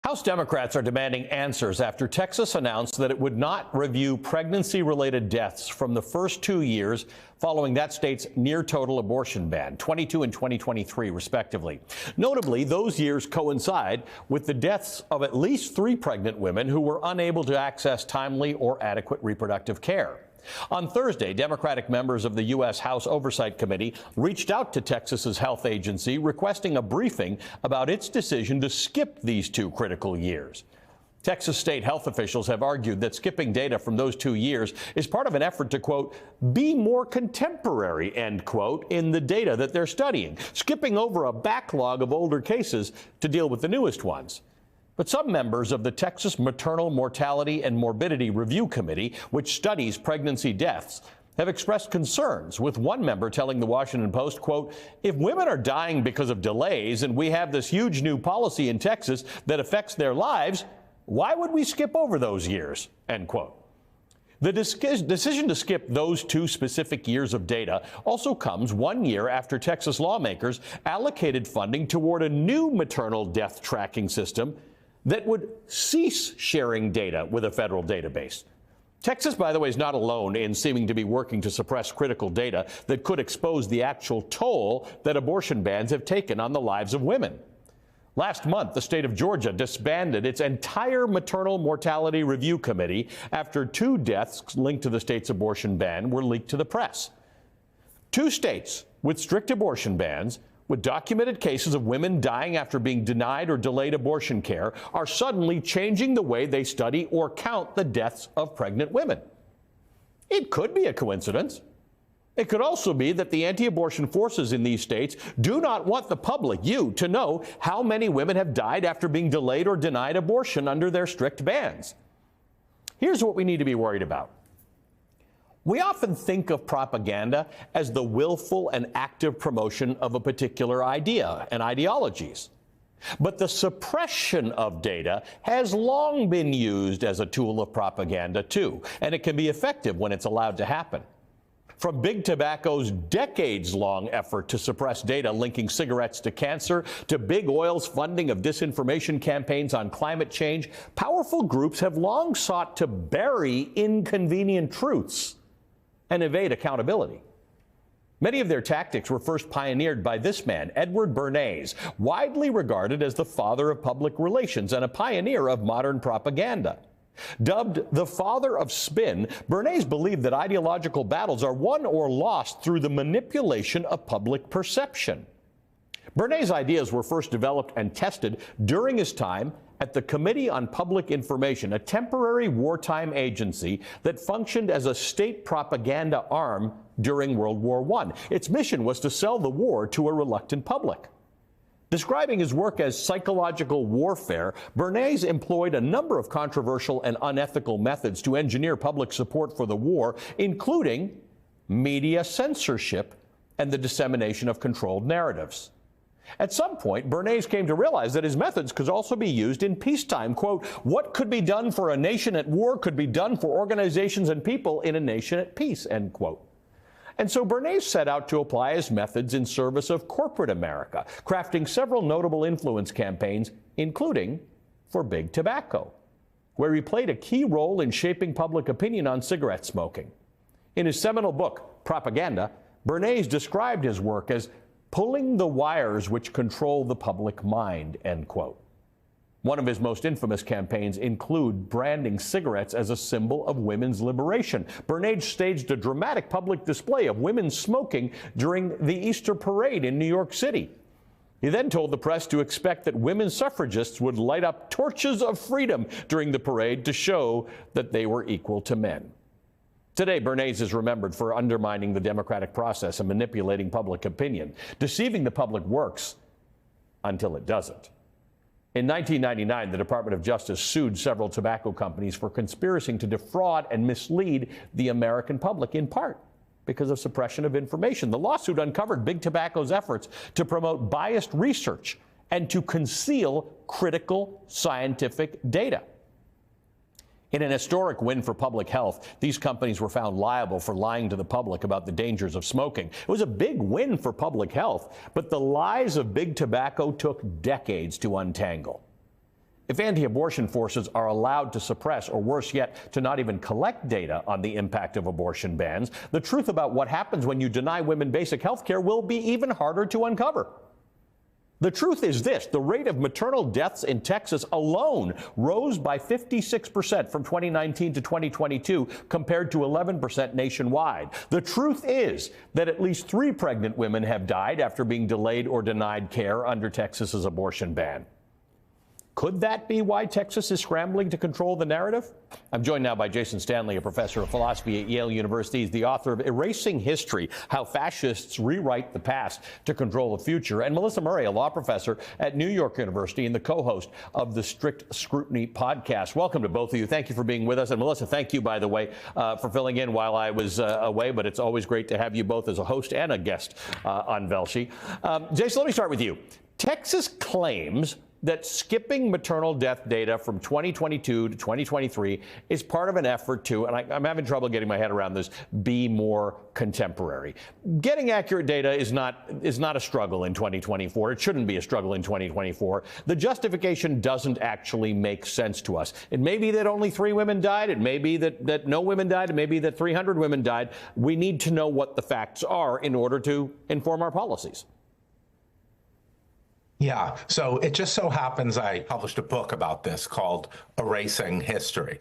House Democrats are demanding answers after Texas announced that it would not review pregnancy-related deaths from the first 2 years following that state's near-total abortion ban, 22 and 2023, respectively. Notably, those years coincide with the deaths of at least 3 pregnant women who were unable to access timely or adequate reproductive care. On Thursday, Democratic members of the U.S. House Oversight Committee reached out to Texas's health agency requesting a briefing about its decision to skip these 2 critical years. Texas state health officials have argued that skipping data from those 2 years is part of an effort to, quote, be more contemporary, end quote, in the data that they're studying, skipping over a backlog of older cases to deal with the newest ones. But some members of the Texas Maternal Mortality and Morbidity Review Committee, which studies pregnancy deaths, have expressed concerns, with one member telling the Washington Post, quote, if women are dying because of delays and we have this huge new policy in Texas that affects their lives, why would we skip over those years, end quote. The decision to skip those 2 specific years of data also comes 1 year after Texas lawmakers allocated funding toward a new maternal death tracking system that would cease sharing data with a federal database. Texas, by the way, is not alone in seeming to be working to suppress critical data that could expose the actual toll that abortion bans have taken on the lives of women. Last month, the state of Georgia disbanded its entire Maternal Mortality Review Committee after 2 deaths linked to the state's abortion ban were leaked to the press. 2 states with strict abortion bans, with documented cases of women dying after being denied or delayed abortion care, are suddenly changing the way they study or count the deaths of pregnant women. It could be a coincidence. It could also be that the anti-abortion forces in these states do not want the public, you, to know how many women have died after being delayed or denied abortion under their strict bans. Here's what we need to be worried about. We often think of propaganda as the willful and active promotion of a particular idea and ideologies. But the suppression of data has long been used as a tool of propaganda, too, and it can be effective when it's allowed to happen. From Big Tobacco's decades-long effort to suppress data linking cigarettes to cancer, to Big Oil's funding of disinformation campaigns on climate change, powerful groups have long sought to bury inconvenient truths and evade accountability. Many of their tactics were first pioneered by this man, Edward Bernays, widely regarded as the father of public relations and a pioneer of modern propaganda. Dubbed the father of spin, Bernays believed that ideological battles are won or lost through the manipulation of public perception. Bernays' ideas were first developed and tested during his time at the Committee on Public Information, a temporary wartime agency that functioned as a state propaganda arm during World War I. Its mission was to sell the war to a reluctant public. Describing his work as psychological warfare, Bernays employed a number of controversial and unethical methods to engineer public support for the war, including media censorship and the dissemination of controlled narratives. At some point, Bernays came to realize that his methods could also be used in peacetime. Quote, what could be done for a nation at war could be done for organizations and people in a nation at peace, end quote. And so Bernays set out to apply his methods in service of corporate America, crafting several notable influence campaigns, including for Big Tobacco, where he played a key role in shaping public opinion on cigarette smoking. In his seminal book, Propaganda, Bernays described his work as pulling the wires which control the public mind, end quote. One of his most infamous campaigns include branding cigarettes as a symbol of women's liberation. Bernays staged a dramatic public display of women smoking during the Easter parade in New York City. He then told the press to expect that women suffragists would light up torches of freedom during the parade to show that they were equal to men. Today, Bernays is remembered for undermining the democratic process and manipulating public opinion. Deceiving the public works until it doesn't. In 1999, the Department of Justice sued several tobacco companies for conspiring to defraud and mislead the American public, in part because of suppression of information. The lawsuit uncovered Big Tobacco's efforts to promote biased research and to conceal critical scientific data. In an historic win for public health, these companies were found liable for lying to the public about the dangers of smoking. It was a big win for public health, but the lies of Big Tobacco took decades to untangle. If anti-abortion forces are allowed to suppress, or worse yet, to not even collect data on the impact of abortion bans, the truth about what happens when you deny women basic health care will be even harder to uncover. The truth is this: the rate of maternal deaths in Texas alone rose by 56% from 2019 to 2022, compared to 11% nationwide. The truth is that at least 3 pregnant women have died after being delayed or denied care under Texas's abortion ban. Could that be why Texas is scrambling to control the narrative? I'm joined now by Jason Stanley, a professor of philosophy at Yale University. He's the author of Erasing History: How Fascists Rewrite the Past to Control the Future, and Melissa Murray, a law professor at New York University and the co-host of the Strict Scrutiny podcast. Welcome to both of you. Thank you for being with us. And Melissa, thank you, by the way, for filling in while I was away, but it's always great to have you both as a host and a guest on Velshi. Jason, let me start with you. Texas claims that skipping maternal death data from 2022 to 2023 is part of an effort to, and I'm having trouble getting my head around this, be more contemporary. Getting accurate data is not a struggle in 2024. It shouldn't be a struggle in 2024. The justification doesn't actually make sense to us. It may be that only 3 women died. It may be that no women died. It may be that 300 women died. We need to know what the facts are in order to inform our policies. Yeah, so it just so happens I published a book about this called Erasing History.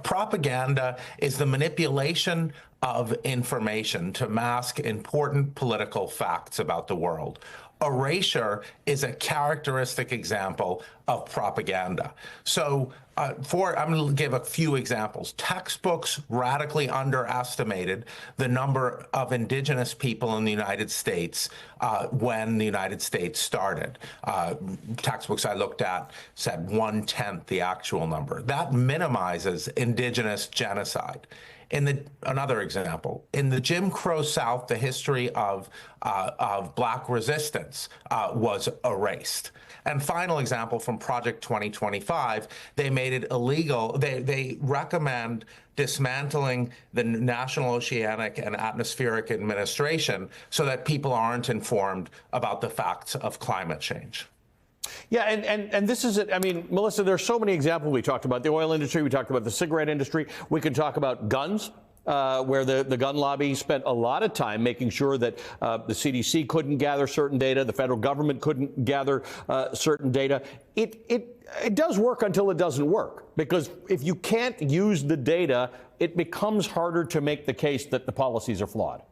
Propaganda is the manipulation of information to mask important political facts about the world. Erasure is a characteristic example of propaganda. So I'm going to give a few examples. Textbooks radically underestimated the number of indigenous people in the United States when the United States started. Textbooks I looked at said 1/10 the actual number. That minimizes indigenous genocide. Another example, in the Jim Crow South, the history of Black resistance was erased. And final example from Project 2025, they made it illegal. They recommend dismantling the National Oceanic and Atmospheric Administration so that people aren't informed about the facts of climate change. Yeah, and this is it. I mean, Melissa, there's so many examples. We talked about the oil industry. We talked about the cigarette industry. We can talk about guns, where the gun lobby spent a lot of time making sure that the CDC couldn't gather certain data, the federal government couldn't gather certain data. It does work until it doesn't work, because if you can't use the data, it becomes harder to make the case that the policies are flawed.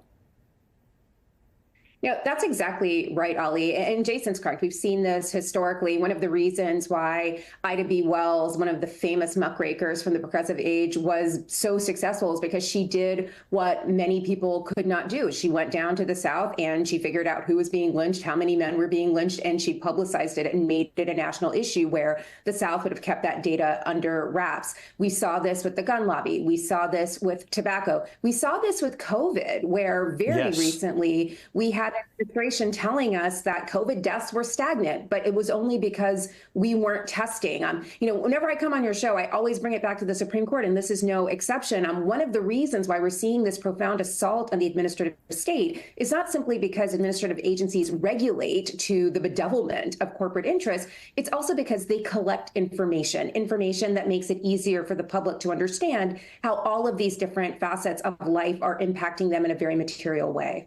Yeah, that's exactly right, Ali. And Jason's correct. We've seen this historically. One of the reasons why Ida B. Wells, one of the famous muckrakers from the Progressive Age, was so successful is because she did what many people could not do. She went down to the South and she figured out who was being lynched, how many men were being lynched, and she publicized it and made it a national issue where the South would have kept that data under wraps. We saw this with the gun lobby. We saw this with tobacco. We saw this with COVID, where very recently we had administration telling us that COVID deaths were stagnant, but it was only because we weren't testing. Whenever I come on your show, I always bring it back to the Supreme Court, and this is no exception. One of the reasons why we're seeing this profound assault on the administrative state is not simply because administrative agencies regulate to the bedevilment of corporate interests. It's also because they collect information that makes it easier for the public to understand how all of these different facets of life are impacting them in a very material way.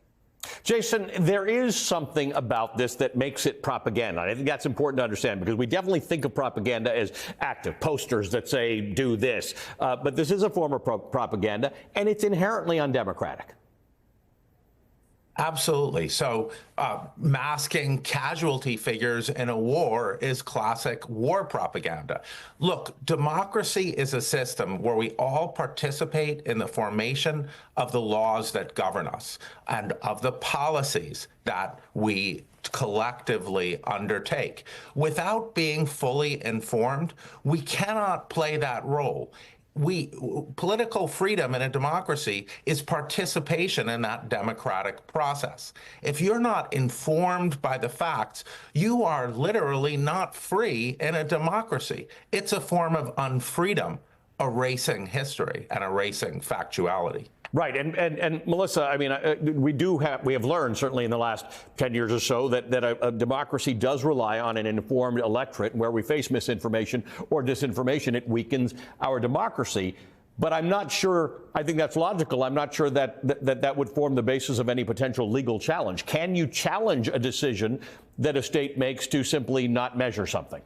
Jason, there is something about this that makes it propaganda. I think that's important to understand, because we definitely think of propaganda as active posters that say, do this. But this is a form of propaganda, and it's inherently undemocratic. Absolutely. So masking casualty figures in a war is classic war propaganda. Look, democracy is a system where we all participate in the formation of the laws that govern us and of the policies that we collectively undertake. Without being fully informed, we cannot play that role. Political freedom in a democracy is participation in that democratic process. If you're not informed by the facts, you are literally not free in a democracy. It's a form of unfreedom erasing history and erasing factuality. Right, and Melissa, I mean, we have learned certainly in the last 10 years or so that a democracy does rely on an informed electorate. Where we face misinformation or disinformation, it weakens our democracy. But I'm not sure. I think that's logical. I'm not sure that would form the basis of any potential legal challenge. Can you challenge a decision that a state makes to simply not measure something?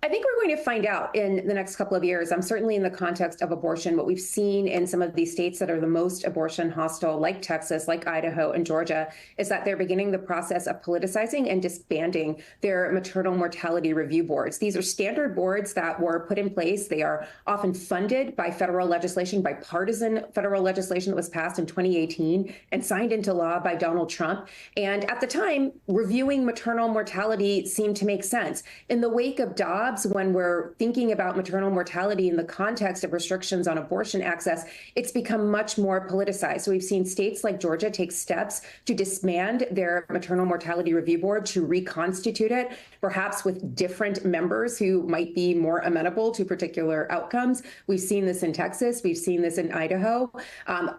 I think we're going to find out in the next couple of years. Certainly in the context of abortion, what we've seen in some of these states that are the most abortion hostile, like Texas, like Idaho and Georgia, is that they're beginning the process of politicizing and disbanding their maternal mortality review boards. These are standard boards that were put in place. They are often funded by federal legislation, bipartisan federal legislation that was passed in 2018 and signed into law by Donald Trump. And at the time, reviewing maternal mortality seemed to make sense. In the wake of Dobbs, when we're thinking about maternal mortality in the context of restrictions on abortion access, it's become much more politicized. So we've seen states like Georgia take steps to disband their maternal mortality review board, to reconstitute it, perhaps with different members who might be more amenable to particular outcomes. We've seen this in Texas. We've seen this in Idaho.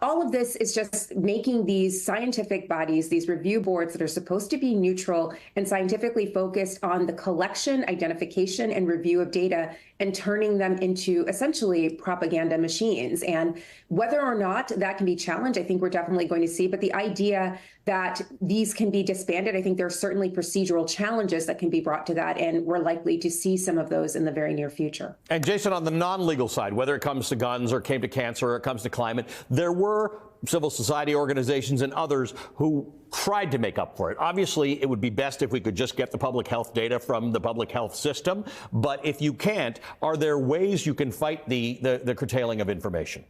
All of this is just making these scientific bodies, these review boards that are supposed to be neutral and scientifically focused on the collection, identification, and review of data, and turning them into essentially propaganda machines. And whether or not that can be challenged, I think we're definitely going to see. But the idea that these can be disbanded, I think there are certainly procedural challenges that can be brought to that, and we're likely to see some of those in the very near future. And Jason, on the non-legal side, whether it comes to guns or came to cancer or it comes to climate, there were civil society organizations and others who tried to make up for it. Obviously, it would be best if we could just get the public health data from the public health system. But if you can't, are there ways you can fight the curtailing of information?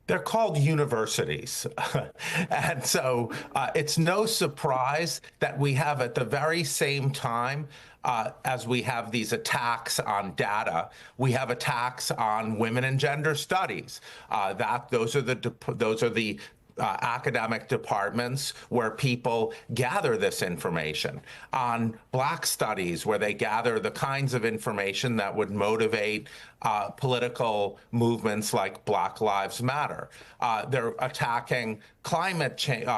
They're called universities. And so it's no surprise that we have at the very same time as we have these attacks on data, we have attacks on women and gender studies. Those are the academic departments where people gather this information, on Black studies where they gather the kinds of information that would motivate political movements like Black Lives Matter. They're attacking climate change,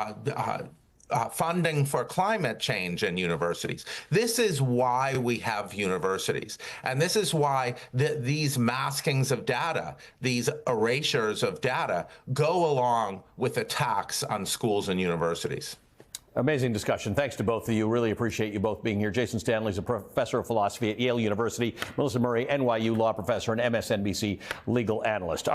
funding for climate change in universities. This is why we have universities. And this is why these maskings of data, these erasures of data, go along with attacks on schools and universities. Amazing discussion. Thanks to both of you. Really appreciate you both being here. Jason Stanley is a professor of philosophy at Yale University. Melissa Murray, NYU law professor and MSNBC legal analyst.